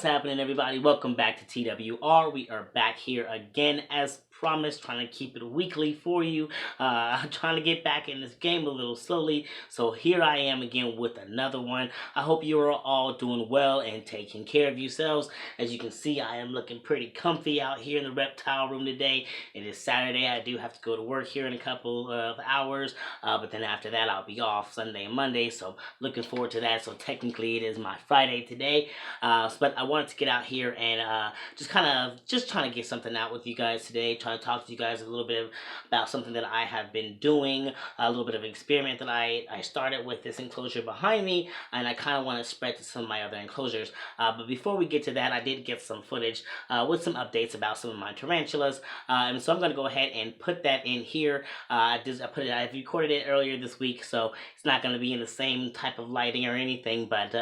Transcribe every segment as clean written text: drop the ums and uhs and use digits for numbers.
What's happening, everybody? Welcome back to TWR. We are back here again as promised, trying to keep it weekly for you. I'm trying to get back in this game a little slowly, so here I am again with another one. I hope you are all doing well and taking care of yourselves. As you can see, I am looking pretty comfy out here in the reptile room today. It is Saturday. I do have to go to work here in a couple of hours, but then after that I'll be off Sunday and Monday, so looking forward to that. So technically it is my Friday today. But I wanted to get out here and just trying to get something out with you guys today. Trying to talk to you guys a little bit about something that I have been doing, a little bit of an experiment that I started with this enclosure behind me, and I kind of want to spread to some of my other enclosures. But before we get to that, I did get some footage with some updates about some of my tarantulas, and so I'm going to go ahead and put that in here. I recorded it earlier this week, so it's not going to be in the same type of lighting or anything, but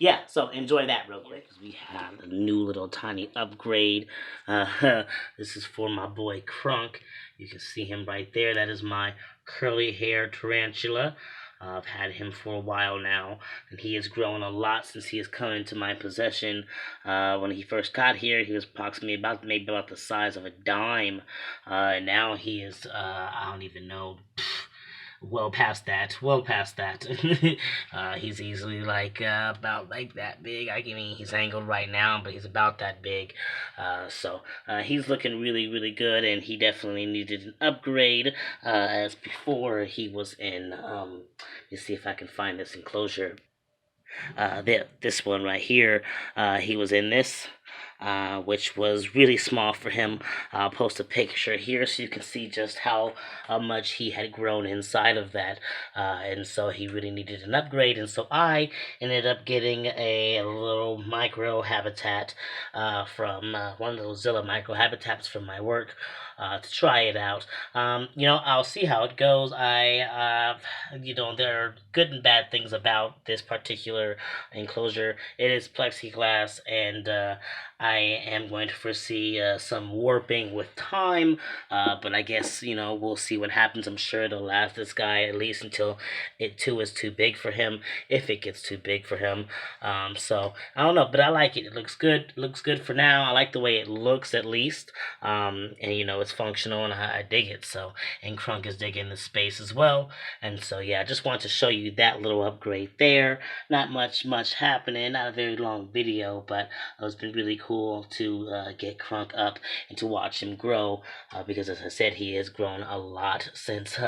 yeah, so enjoy that real quick. We have a new little tiny upgrade. This is for my boy Crunk. You can see him right there. That is my curly hair tarantula. I've had him for a while now, and he has grown a lot since he has come into my possession. When he first got here, he was approximately maybe about the size of a dime, and now he is, I don't even know, well past that. He's easily like about like that big. I mean, he's angled right now, but he's about that big. So he's looking really good, and he definitely needed an upgrade. As before, he was in. Let me see if I can find this enclosure. This one right here. He was in this. Which was really small for him. I'll post a picture here so you can see just how much he had grown inside of that. And so he really needed an upgrade. And so I ended up getting a little micro habitat from one of those Zilla micro habitats from my work. To try it out. I'll see how it goes. There are good and bad things about this particular enclosure. It is plexiglass, and I am going to foresee some warping with time, but I guess, we'll see what happens. I'm sure it'll last this guy at least until it too is too big for him, if it gets too big for him. So, I don't know, but I like it. It looks good. It looks good for now. I like the way it looks, at least. And, it's functional, and I dig it. So, and Crunk is digging the space as well. And so, yeah, I just wanted to show you that little upgrade there. Not much happening. Not a very long video, but it's been really cool to get Crunk up and to watch him grow, because, as I said, he has grown a lot since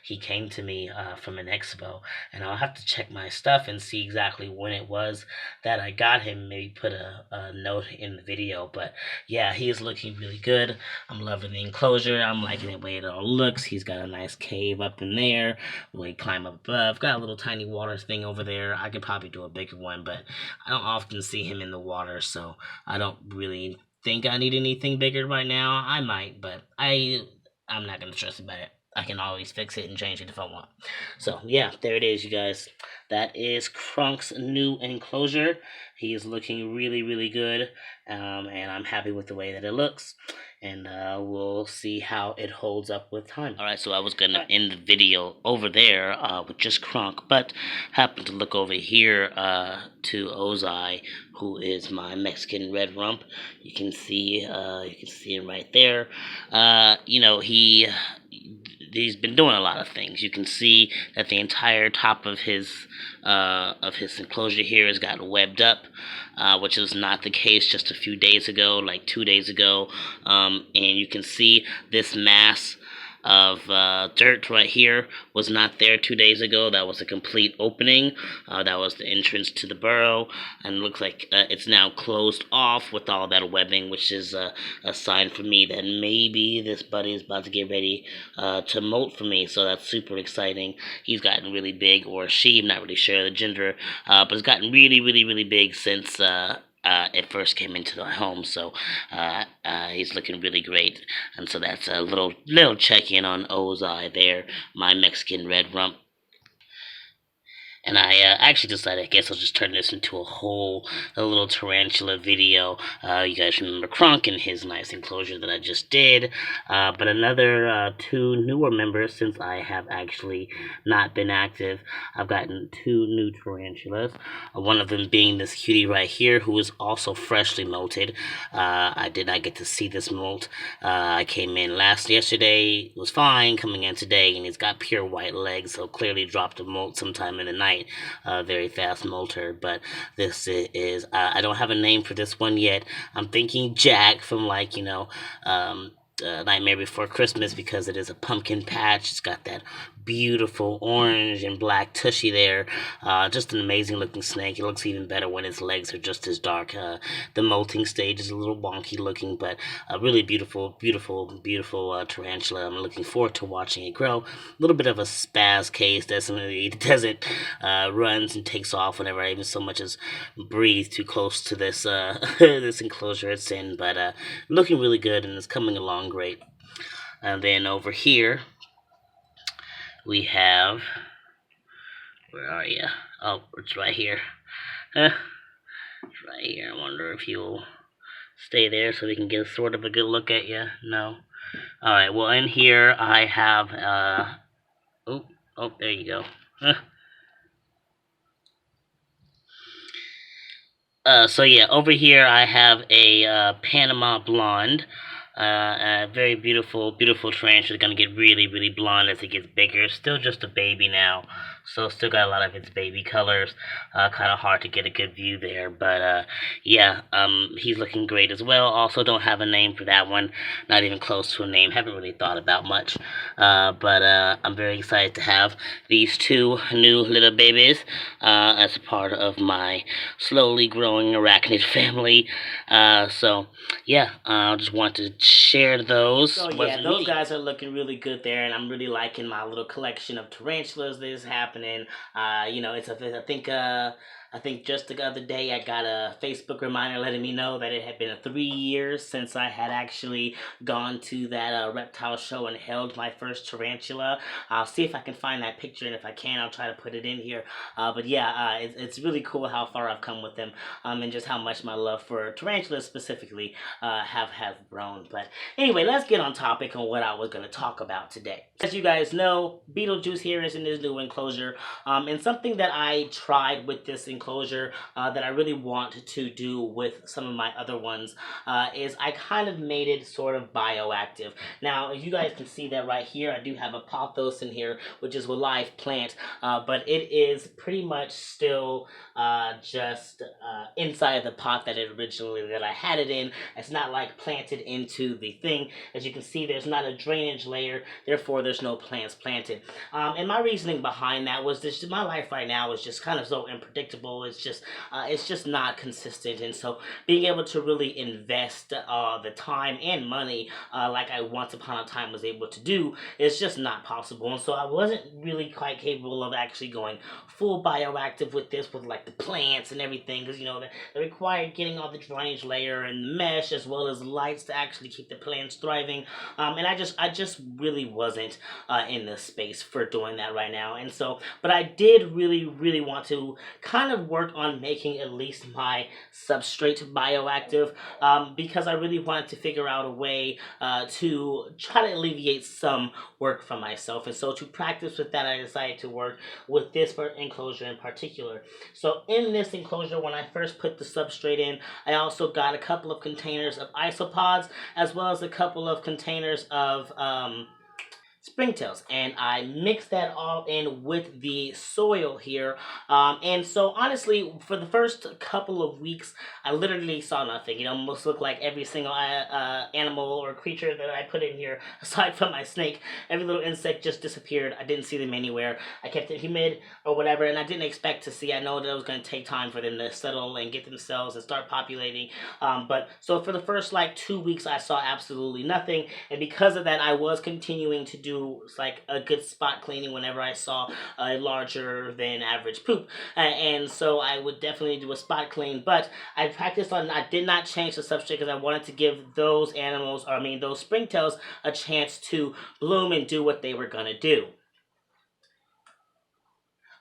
he came to me from an expo. And I'll have to check my stuff and see exactly when it was that I got him. Maybe put a note in the video. But yeah, he is looking really good. I'm loving the enclosure. I'm liking the way it all looks. He's got a nice cave up in there where he climb up above. Got a little tiny water thing over there. I could probably do a bigger one, but I don't often see him in the water, so I don't really think I need anything bigger right now. I might, but I'm not gonna stress about it. I can always fix it and change it if I want. So yeah, there it is, you guys. That is Crunk's new enclosure. He is looking really good, and I'm happy with the way that it looks. And we'll see how it holds up with time. Alright, so I was going to end the video over there with just Crunk, but happened to look over here to Ozai, who is my Mexican red rump. You can see him right there. He's been doing a lot of things. You can see that the entire top of his enclosure here has gotten webbed up, which is not the case just a few days ago, like 2 days ago. And you can see this mass of dirt right here was not there 2 days ago. That was a complete opening. That was the entrance to the burrow, and it looks like it's now closed off with all that webbing, which is a sign for me that maybe this buddy is about to get ready to molt for me. So that's super exciting. He's gotten really big, or she, I'm not really sure the gender, but it's gotten really big since it first came into the home. So he's looking really great. And so that's a little check-in on Ozai there, my Mexican red rump. And I actually decided, I guess I'll just turn this into a little tarantula video. You guys remember Kronk and his nice enclosure that I just did. But another two newer members, since I have actually not been active. I've gotten two new tarantulas. One of them being this cutie right here, who is also freshly molted. I did not get to see this molt. I came in yesterday, was fine, coming in today, and he's got pure white legs, so clearly dropped a molt sometime in the night. Very fast molter, but this is, I don't have a name for this one yet. I'm thinking Jack from, like, Nightmare Before Christmas, because it is a pumpkin patch. It's got that beautiful orange and black tushy there. Just an amazing looking snake. It looks even better when its legs are just as dark. The molting stage is a little wonky looking, but a really beautiful, beautiful tarantula. I'm looking forward to watching it grow. A little bit of a spaz case. Definitely doesn't runs and takes off whenever I even so much as breathe too close to this this enclosure it's in. But looking really good, and it's coming along great. And then over here we have, where are you? Oh, it's right here. It's right here. I wonder if you'll stay there so we can get sort of a good look at you. No. All right. Well, in here I have oh, there you go. So yeah, over here I have a Panama blonde. A very beautiful tarantula. Gonna get really blonde as it gets bigger. Still just a baby now, so still got a lot of its baby colors. Kind of hard to get a good view there, but yeah, he's looking great as well. Also, don't have a name for that one. Not even close to a name. Haven't really thought about much. But I'm very excited to have these two new little babies as a part of my slowly growing arachnid family. So yeah, I just want to share those. So yeah, those guys are looking really good there, and I'm really liking my little collection of tarantulas that is happening. I think just the other day I got a Facebook reminder letting me know that it had been 3 years since I had actually gone to that reptile show and held my first tarantula. I'll see if I can find that picture, and if I can, I'll try to put it in here. But yeah, it's really cool how far I've come with them, and just how much my love for tarantulas specifically have grown. But anyway, let's get on topic on what I was going to talk about today. As you guys know, Beetlejuice here is in his new enclosure, and something that I tried with this enclosure that I really want to do with some of my other ones is I kind of made it sort of bioactive. Now, you guys can see that right here. I do have a pothos in here, which is a live plant, but it is pretty much still just inside the pot that I had it in. It's not like planted into the thing. As you can see, there's not a drainage layer, therefore there's no plants planted. And my reasoning behind that was this: my life right now is just kind of so unpredictable. It's just not consistent, and so being able to really invest the time and money like I once upon a time was able to do is just not possible. And so I wasn't really quite capable of actually going full bioactive with this, with like the plants and everything, because they require getting all the drainage layer and the mesh as well as lights to actually keep the plants thriving. And I just really wasn't in the space for doing that right now. And so, but I did really want to kind of work on making at least my substrate bioactive, because I really wanted to figure out a way to try to alleviate some work for myself. And so to practice with that, I decided to work with this enclosure in particular. So in this enclosure, when I first put the substrate in, I also got a couple of containers of isopods, as well as a couple of containers of springtails, and I mixed that all in with the soil here. And so honestly, for the first couple of weeks, I literally saw nothing. It almost looked like every single animal or creature that I put in here, aside from my snake, every little insect just disappeared. I didn't see them anywhere. I kept it humid or whatever, and I didn't expect to see. I know that it was going to take time for them to settle and get themselves and start populating. But so for the first like 2 weeks, I saw absolutely nothing, and because of that, I was continuing to do like a good spot cleaning whenever I saw a larger than average poop, and so I would definitely do a spot clean. But I did not change the substrate because I wanted to give those those springtails a chance to bloom and do what they were gonna do.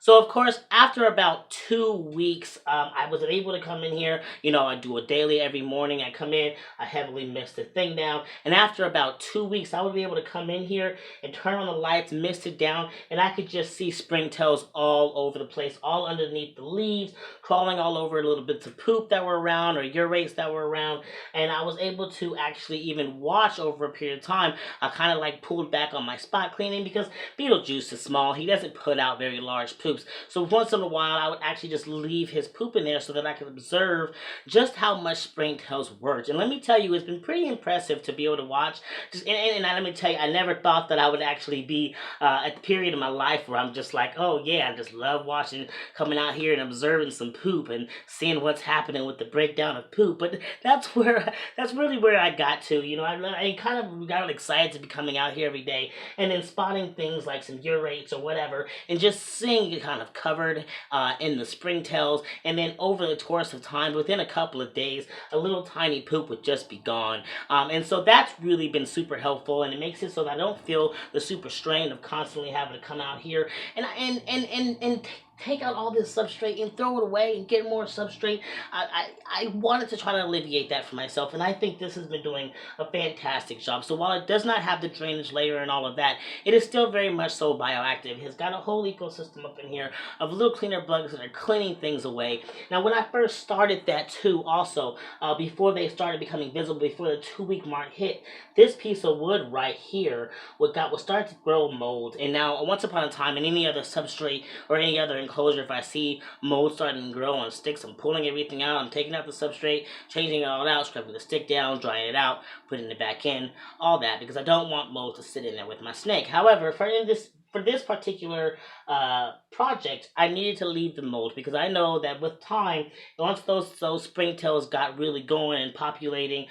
So of course, after about 2 weeks, I was able to come in here. I do a daily every morning. I come in, I heavily mist the thing down, and after about 2 weeks, I would be able to come in here and turn on the lights, mist it down, and I could just see springtails all over the place, all underneath the leaves, crawling all over little bits of poop that were around or urates that were around, and I was able to actually even watch over a period of time. I kind of like pulled back on my spot cleaning because Beetlejuice is small. He doesn't put out very large poops. So once in a while, I would actually just leave his poop in there so that I could observe just how much springtails worked. And let me tell you, it's been pretty impressive to be able to watch. Let me tell you, I never thought that I would actually be at the period of my life where I'm just like, oh yeah, I just love watching, coming out here and observing some poop and seeing what's happening with the breakdown of poop. But that's really where I got to. I kind of got excited to be coming out here every day and then spotting things like some urates or whatever, and just seeing it kind of covered in the springtails, and then over the course of time, within a couple of days, a little tiny poop would just be gone. And so that's really been super helpful, and it makes it so that I don't feel the super strain of constantly having to come out here and take out all this substrate and throw it away and get more substrate. I wanted to try to alleviate that for myself, and I think this has been doing a fantastic job. So while it does not have the drainage layer and all of that, it is still very much so bioactive. It's got a whole ecosystem up in here of little cleaner bugs that are cleaning things away. Now, when I first started that too, also, before they started becoming visible, before the 2 week mark hit, this piece of wood right here would start to grow mold. And now, once upon a time, in any other substrate or any other enclosure, if I see mold starting to grow on sticks, I'm pulling everything out, I'm taking out the substrate, changing it all out, scraping the stick down, drying it out, putting it back in, all that, because I don't want mold to sit in there with my snake. However, for this particular project, I needed to leave the mold because I know that with time, once those springtails got really going and populating,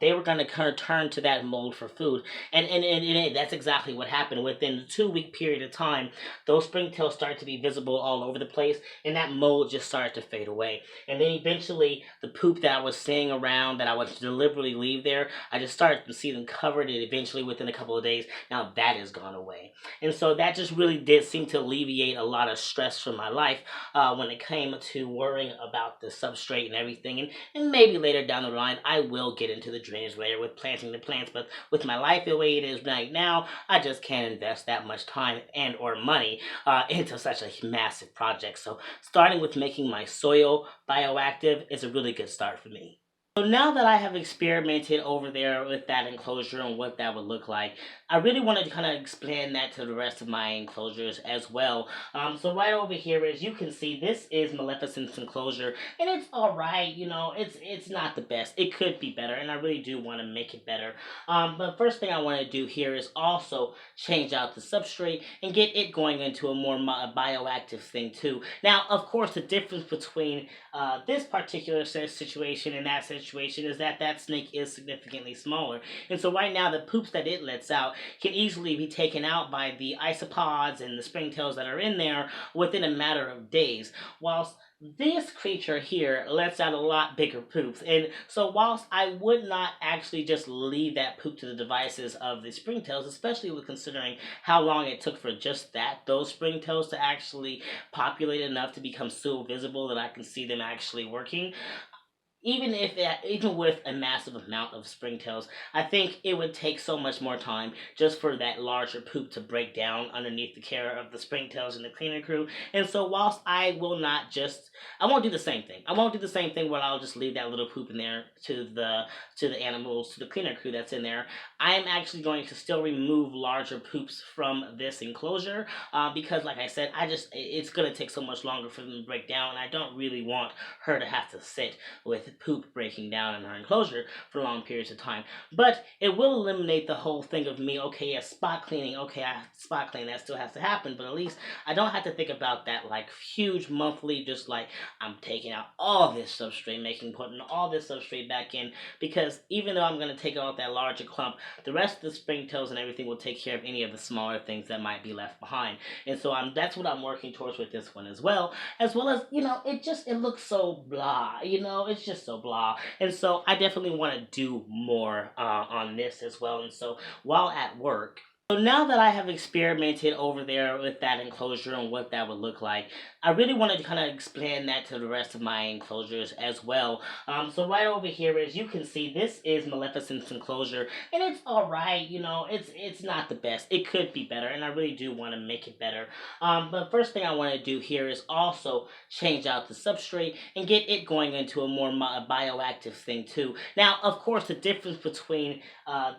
they were going to kind of turn to that mold for food, and that's exactly what happened. Within the 2 week period of time, those springtails started to be visible all over the place, and that mold just started to fade away. And then eventually, the poop that I was seeing around that I would deliberately leave there, I just started to see them covered, and eventually within a couple of days, now that has gone away. And so that just really did seem to alleviate a lot of stress from my life when it came to worrying about the substrate and everything. And maybe later down the line, I will get into the drainage layer with planting the plants. But with my life the way it is right now, I just can't invest that much time and or money into such a massive project. So starting with making my soil bioactive is a really good start for me. So now that I have experimented over there with that enclosure and what that would look like, I really wanted to kind of explain that to the rest of my enclosures as well. So right over here, as you can see, this is Maleficent's enclosure, and it's all right. It's not the best. It could be better, and I really do want to make it better. But first thing I want to do here is also change out the substrate and get it going into a more bioactive thing too. Now, of course, the difference between this particular situation and that situation is that that snake is significantly smaller. And so right now, the poops that it lets out can easily be taken out by the isopods and the springtails that are in there within a matter of days. Whilst this creature here lets out a lot bigger poops. And so whilst I would not actually just leave that poop to the devices of the springtails, especially with considering how long it took for just those springtails to actually populate enough to become so visible that I can see them actually working, even with a massive amount of springtails, I think it would take so much more time just for that larger poop to break down underneath the care of the springtails and the cleaner crew. And so whilst I won't do the same thing. I won't do the same thing where I'll just leave that little poop in there to the animals, to the cleaner crew that's in there. I am actually going to still remove larger poops from this enclosure because, like I said, it's going to take so much longer for them to break down, and I don't really want her to have to sit with poop breaking down in her enclosure for long periods of time. But it will eliminate the whole thing of me, okay, yeah, spot cleaning, okay, spot cleaning, that still has to happen, but at least I don't have to think about that like huge monthly, just like I'm taking out all this substrate, putting all this substrate back in, because even though I'm going to take out that larger clump, the rest of the springtails and everything will take care of any of the smaller things that might be left behind. And so that's what I'm working towards with this one as well as it looks so blah, it's just so blah. And so I definitely want to do more on this as well. And so while at work, So now that I have experimented over there with that enclosure and what that would look like, I really want to kind of explain that to the rest of my enclosures as well. So right over here, as you can see, this is Maleficent's enclosure, and it's all right. You know, it's not the best. It could be better, and I really do want to make it better. But first thing I want to do here is also change out the substrate and get it going into a more bioactive thing too. Now, of course, the difference between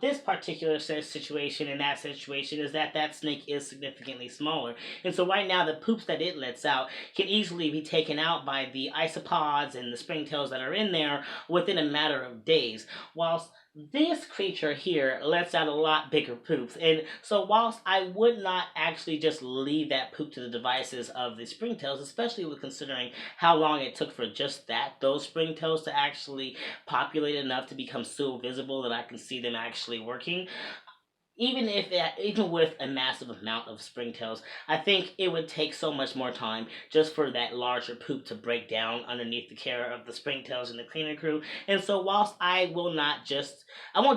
this particular situation and that situation is that that snake is significantly smaller. And so right now the poops that it lets out can easily be taken out by the isopods and the springtails that are in there within a matter of days. Whilst this creature here lets out a lot bigger poops. And so whilst I would not actually just leave that poop to the devices of the springtails, especially with considering how long it took for just those springtails to actually populate enough to become so visible that I can see them actually working, even with a massive amount of springtails, I think it would take so much more time just for that larger poop to break down underneath the care of the springtails and the cleaner crew. And so whilst I won't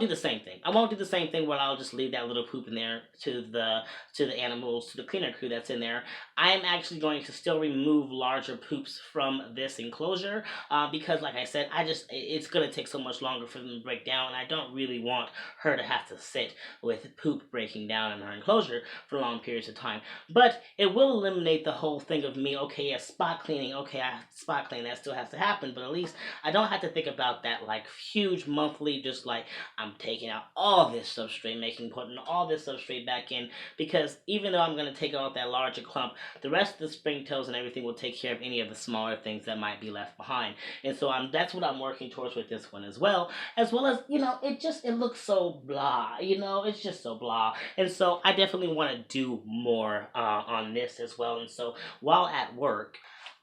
do the same thing. I won't do the same thing where I'll just leave that little poop in there to the animals, to the cleaner crew that's in there. I am actually going to still remove larger poops from this enclosure because, like I said, it's gonna take so much longer for them to break down, and I don't really want her to have to sit with poop breaking down in her enclosure for long periods of time. But it will eliminate the whole thing of me, okay, yeah, spot cleaning, okay, spot cleaning, that still has to happen, but at least I don't have to think about that like huge monthly, just like I'm taking out all this substrate, putting all this substrate back in, because even though I'm going to take out that larger clump, the rest of the springtails and everything will take care of any of the smaller things that might be left behind. And so that's what I'm working towards with this one as well as, it looks so blah, it's just so blah. And so I definitely want to do more on this as well. And so while at work,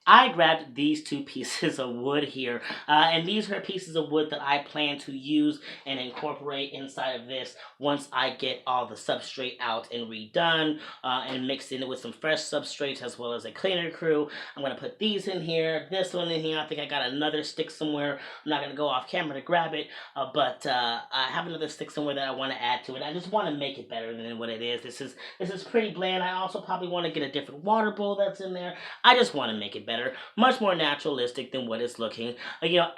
I grabbed these two pieces of wood here, and these are pieces of wood that I plan to use and incorporate inside of this once I get all the substrate out and redone, and mixed in with some fresh substrates as well as a cleaner crew. I'm going to put these in here, this one in here. I think I got another stick somewhere. I'm not going to go off camera to grab it, but I have another stick somewhere that I want to add to it. I just want to make it better than what it is. This is pretty bland. I also probably want to get a different water bowl that's in there. I just want to make it better, much more naturalistic than what it's looking.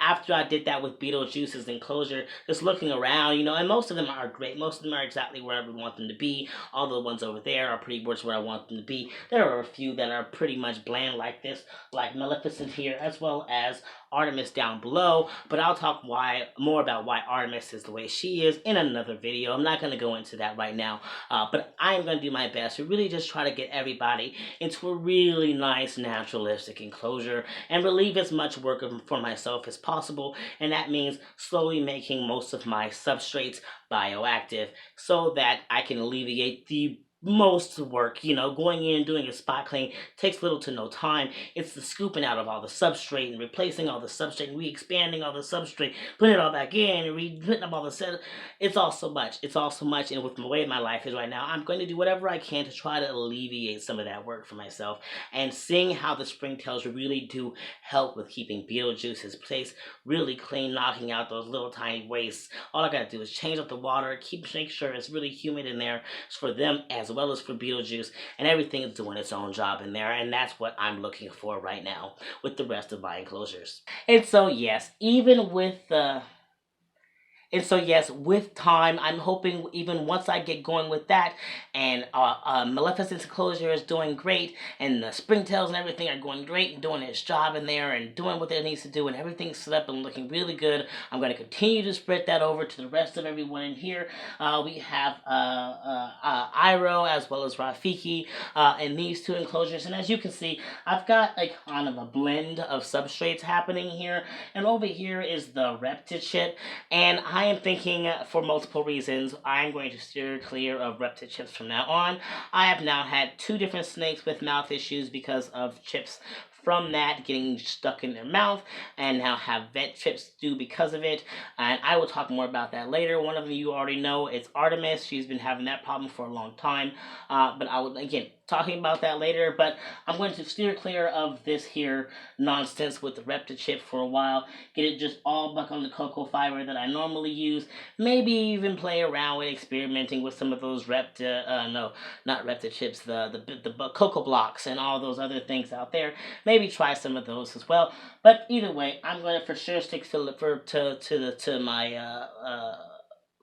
After I did that with Beetlejuice's enclosure, just looking around, and most of them are great. Most of them are exactly where I would want them to be. All the ones over there are pretty much where I want them to be. There are a few that are pretty much bland like this, like Maleficent here, as well as Artemis down below, but I'll talk more about why Artemis is the way she is in another video. I'm not going to go into that right now, but I am going to do my best to really just try to get everybody into a really nice naturalistic enclosure and relieve as much work for myself as possible, and that means slowly making most of my substrates bioactive so that I can alleviate the most work. Going in and doing a spot clean takes little to no time. It's the scooping out of all the substrate and replacing all the substrate and re-expanding all the substrate, putting it all back in and putting up all the set. It's all so much. And with the way my life is right now, I'm going to do whatever I can to try to alleviate some of that work for myself. And seeing how the springtails really do help with keeping Beetlejuice's place really clean, knocking out those little tiny wastes. All I gotta do is change up the water, make sure it's really humid in there for them as well as for Beetlejuice, and everything is doing its own job in there, and that's what I'm looking for right now with the rest of my enclosures. And so yes, with time, I'm hoping even once I get going with that, and Maleficent's enclosure is doing great, and the springtails and everything are going great and doing its job in there and doing what it needs to do, and everything's set up and looking really good. I'm going to continue to spread that over to the rest of everyone in here. We have Iro as well as Rafiki in these two enclosures, and as you can see, I've got like kind of a blend of substrates happening here, and over here is the Reptile chip, and I am thinking for multiple reasons I'm going to steer clear of Reptile chips from now on. I have now had 2 different snakes with mouth issues because of chips from that getting stuck in their mouth, and now have vet chips due because of it, and I will talk more about that later. One of you already know, it's Artemis. She's been having that problem for a long time, but I would, again, talking about that later, but I'm going to steer clear of this here nonsense with the Repta chip for a while. Get it just all back on the cocoa fiber that I normally use. Maybe even play around with experimenting with some of those Repta, no, not Repta chips, the cocoa blocks and all those other things out there. Maybe try some of those as well. But either way, I'm going to for sure stick to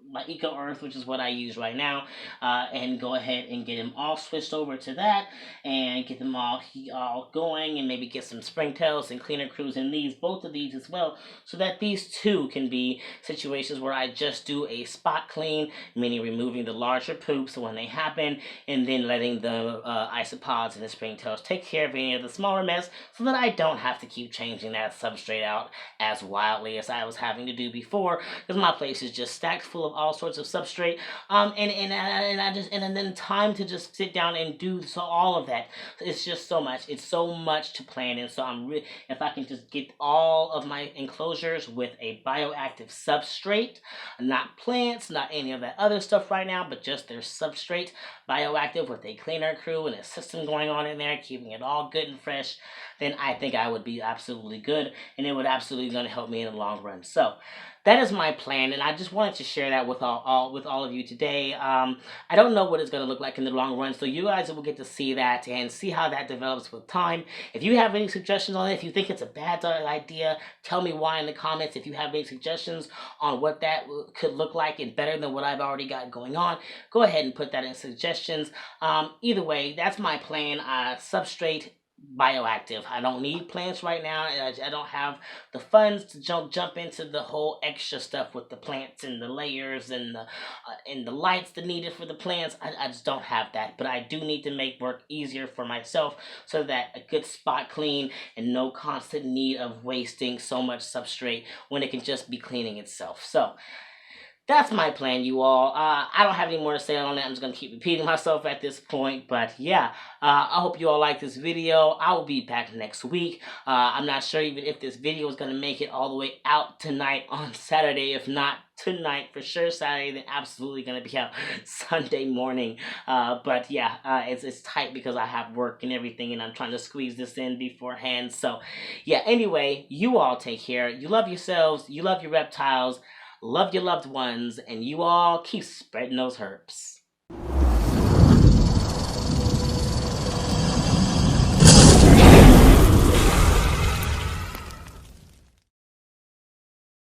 my Eco Earth, which is what I use right now, and go ahead and get them all switched over to that, and get them all going, and maybe get some springtails and cleaner crews in these, both of these as well, so that these two can be situations where I just do a spot clean, meaning removing the larger poops when they happen, and then letting the isopods and the springtails take care of any of the smaller mess, so that I don't have to keep changing that substrate out as wildly as I was having to do before, because my place is just stacked full of all sorts of substrate. And then time to just sit down and do so all of that. It's just so much. It's so much to plan, and so if I can just get all of my enclosures with a bioactive substrate, not plants, not any of that other stuff right now, but just their substrate, bioactive with a cleaner crew and a system going on in there, keeping it all good and fresh, then I think I would be absolutely good, and it would absolutely going to help me in the long run. So that is my plan, and I just wanted to share that with all of you today. I don't know what it's going to look like in the long run, so you guys will get to see that and see how that develops with time. If you have any suggestions on it, if you think it's a bad idea, tell me why in the comments. If you have any suggestions on what that could look like and better than what I've already got going on, go ahead and put that in suggestions. Either way, that's my plan. Substrate bioactive. I don't need plants right now. I don't have the funds to jump into the whole extra stuff with the plants and the layers and the lights that needed for the plants. I just don't have that. But I do need to make work easier for myself, so that a good spot clean and no constant need of wasting so much substrate when it can just be cleaning itself. So that's my plan, you all. I don't have any more to say on that. I'm just going to keep repeating myself at this point. But yeah, I hope you all like this video. I will be back next week. I'm not sure even if this video is going to make it all the way out tonight on Saturday. If not tonight, for sure Saturday, then absolutely going to be out Sunday morning. But yeah, it's tight because I have work and everything, and I'm trying to squeeze this in beforehand. So yeah, anyway, you all take care. You love yourselves. You love your reptiles. Love your loved ones, and you all keep spreading those herbs.